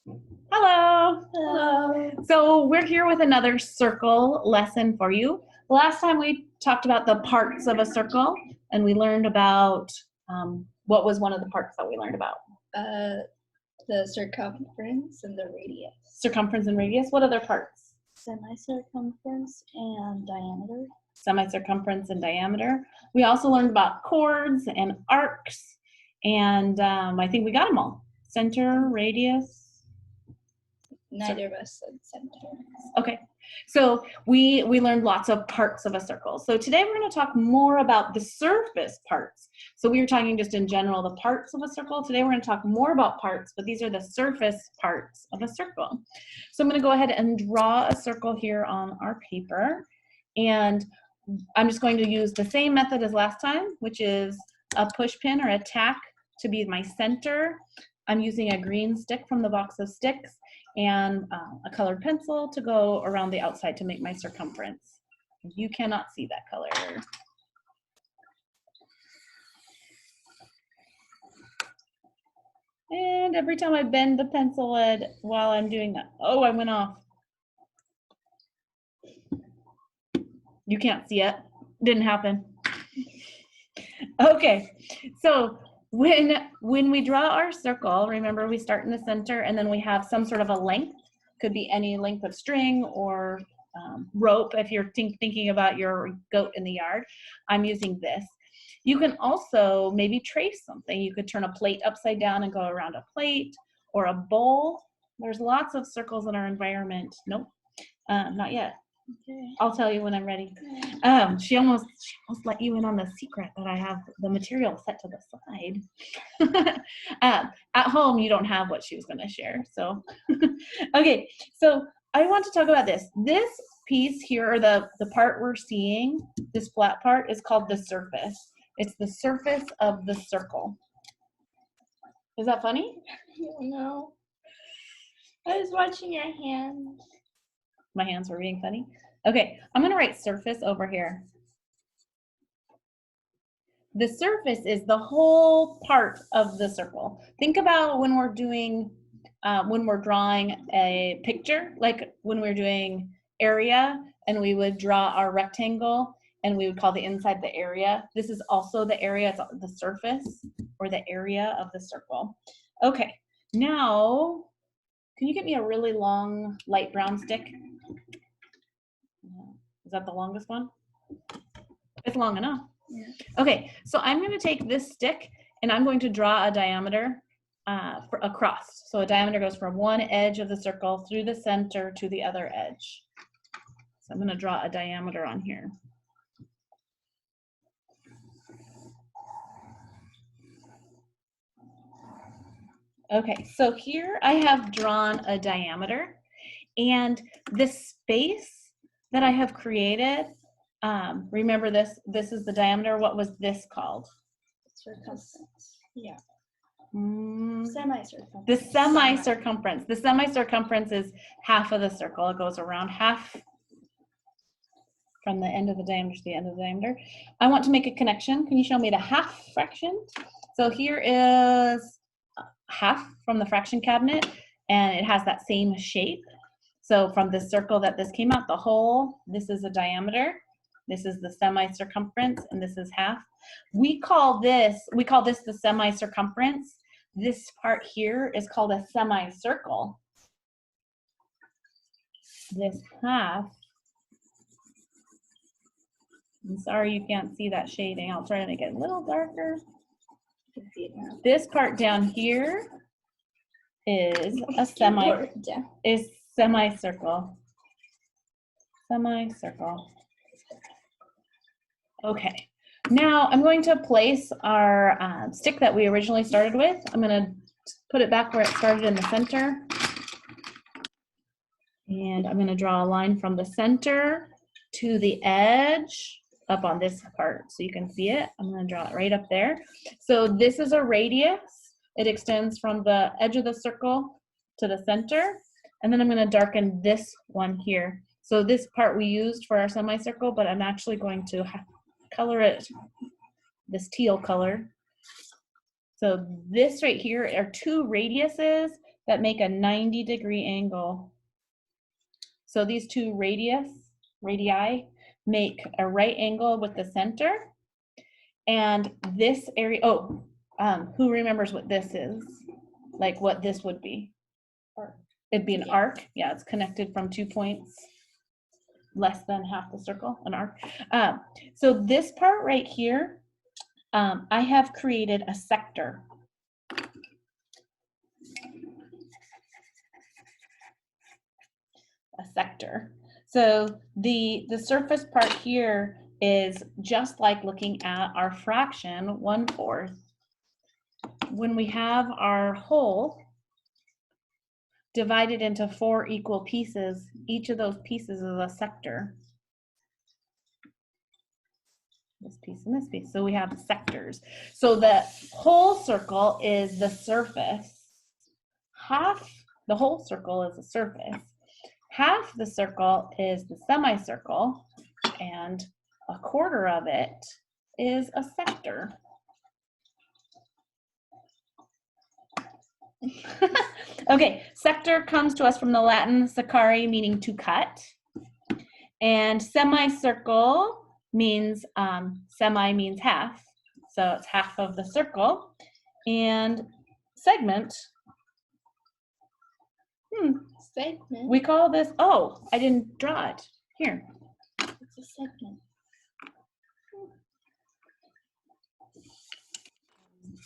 Hello. Hello. So we're here with another circle lesson for you. Last time we talked about the parts of a circle, and we learned about what was one of the parts that we learned about? The circumference and the radius. Circumference and radius. What other parts? Semicircumference and diameter. Semicircumference and diameter. We also learned about chords and arcs, and I think we got them all. Center, radius. Neither of us said center. Okay, so we learned lots of parts of a circle. So today we're going to talk more about the surface parts. So we were talking just in general the parts of a circle. Today we're going to talk more about parts, but these are the surface parts of a circle. So I'm going to go ahead and draw a circle here on our paper. And I'm just going to use the same method as last time, which is a push pin or a tack to be my center. I'm using a green stick from the box of sticks and a colored pencil to go around the outside to make my circumference. You cannot see that color. And every time I bend the pencil head while I'm doing that, oh, I went off. You can't see it. Didn't happen. Okay, so when we draw our circle, remember we start in the center and then we have some sort of a length. Could be any length of string or rope if you're thinking about your goat in the yard. I'm using this. You can also maybe trace something. You could turn a plate upside down and go around a plate or a bowl. There's lots of circles in our environment. Nope, not yet. Okay. I'll tell you when I'm ready. She almost let you in on the secret that I have the material set to the side. At home, you don't have what she was going to share. So, okay. So I want to talk about this. This piece here, or the part we're seeing, this flat part, is called the surface. It's the surface of the circle. Is that funny? No. I was watching your hands. My hands were being funny. Okay, I'm going to write surface over here. The surface is the whole part of the circle. Think about when we're doing, when we're drawing a picture, like when we're doing area and we would draw our rectangle and we would call the inside the area. This is also the area, it's the surface or the area of the circle. Okay, now, can you get me a really long light brown stick? Is that the longest one? It's long enough. Yeah. Okay, so I'm going to take this stick and I'm going to draw a diameter across. So a diameter goes from one edge of the circle through the center to the other edge. So I'm going to draw a diameter on here. Okay, so here I have drawn a diameter, and the space that I have created, remember this is the diameter. What was this called? Circumference. Yeah. Semicircumference. The semicircumference. The semicircumference is half of the circle. It goes around half from the end of the diameter to the end of the diameter. I want to make a connection. Can you show me the half fraction? So here is half from the fraction cabinet, and it has that same shape. So from the circle that this came out, the whole, this is a diameter, this is the semicircumference, and this is half. We call this the semicircumference. This part here is called a semicircle. This half, I'm sorry you can't see that shading. I'll try to make it a little darker. This part down here is a semicircle. Semicircle. Okay. Now I'm going to place our stick that we originally started with. I'm going to put it back where it started in the center. And I'm going to draw a line from the center to the edge up on this part so you can see it. I'm going to draw it right up there. So this is a radius. It extends from the edge of the circle to the center. And then I'm going to darken this one here. So this part we used for our semicircle, but I'm actually going to color it this teal color. So this right here are two radiuses that make a 90-degree angle. So these two radii make a right angle with the center. And this area, who remembers what this is? Like what this would be? It'd be an arc. Yeah, it's connected from 2 points, less than half the circle, an arc. So this part right here, I have created a sector. A sector. So the surface part here is just like looking at our fraction 1/4. When we have our whole divided into 4 equal pieces, each of those pieces is a sector. This piece and this piece. So we have sectors. So the whole circle is the surface. The whole circle is the surface. Half the circle is the semicircle, and 1/4 of it is a sector. Okay, sector comes to us from the Latin secare, meaning to cut. And semicircle means, semi means half. So it's half of the circle. And segment, Segment. we call this, I didn't draw it. Here. It's a segment.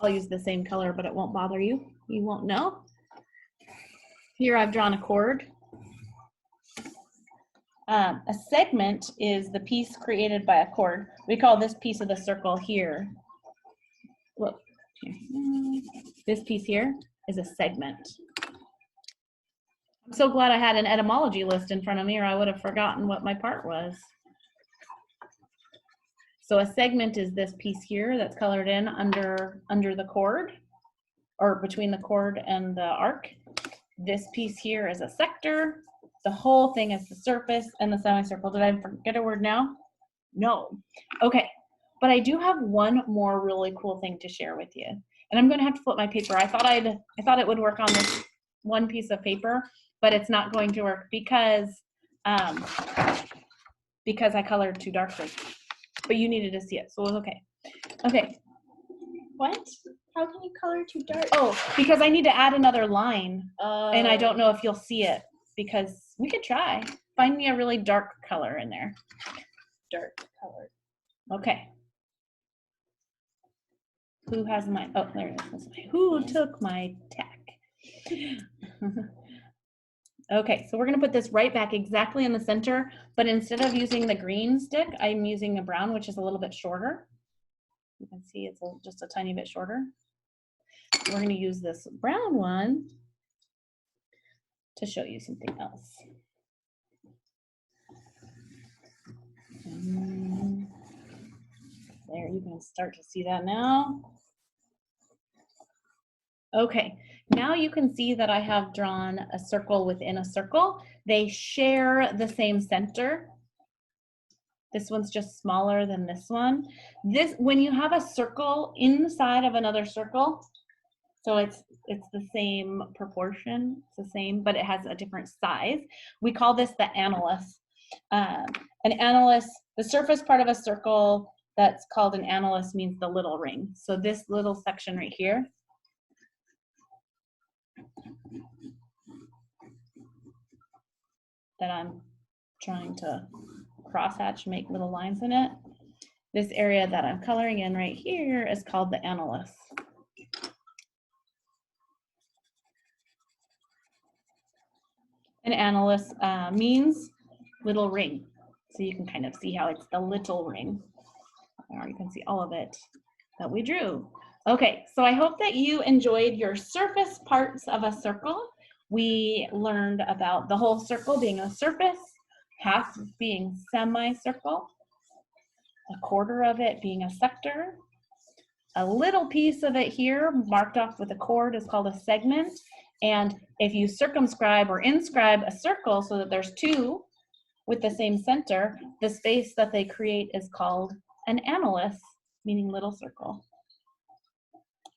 I'll use the same color, but it won't bother you. You won't know. Here I've drawn a chord. A segment is the piece created by a chord. We call this piece of the circle here. Look, this piece here is a segment. I'm so glad I had an etymology list in front of me, or I would have forgotten what my part was. So a segment is this piece here that's colored in under the chord, or between the chord and the arc. This piece here is a sector. The whole thing is the surface and the semicircle. Did I forget a word now? No. Okay, but I do have one more really cool thing to share with you. And I'm gonna have to flip my paper. I thought it would work on this one piece of paper, but it's not going to work because I colored too darkly. But you needed to see it, so it was okay. Okay. What? How can you color too dark? Oh, because I need to add another line. And I don't know if you'll see it, because we could try. Find me a really dark color in there. Dark color. Okay. Who has my, there it is. Who took my tack? Okay, so we're gonna put this right back exactly in the center, but instead of using the green stick, I'm using a brown, which is a little bit shorter. You can see it's just a tiny bit shorter. We're gonna use this brown one to show you something else. There, you can start to see that now. Okay, now you can see that I have drawn a circle within a circle. They share the same center. This one's just smaller than this one. When you have a circle inside of another circle, so it's the same proportion, it's the same, but it has a different size. We call this the annulus. An annulus, the surface part of a circle that's called an annulus means the little ring. So this little section right here, that I'm trying to crosshatch, make little lines in it. This area that I'm coloring in right here is called the annulus. An annulus means little ring. So you can kind of see how it's the little ring. Or you can see all of it that we drew. Okay, so I hope that you enjoyed your surface parts of a circle. We learned about the whole circle being a surface, half being semicircle, 1/4 of it being a sector. A little piece of it here marked off with a chord is called a segment. And if you circumscribe or inscribe a circle so that there's two with the same center, the space that they create is called an annulus, meaning little circle,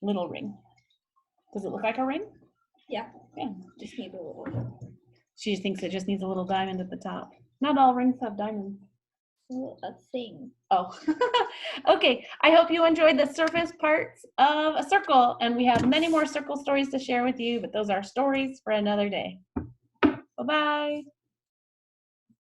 little ring. Does it look like a ring? Yeah. Yeah. Just need a little. She thinks it just needs a little diamond at the top. Not all rings have diamonds. A thing. Oh, okay. I hope you enjoyed the surface parts of a circle, and we have many more circle stories to share with you, but those are stories for another day. Bye-bye.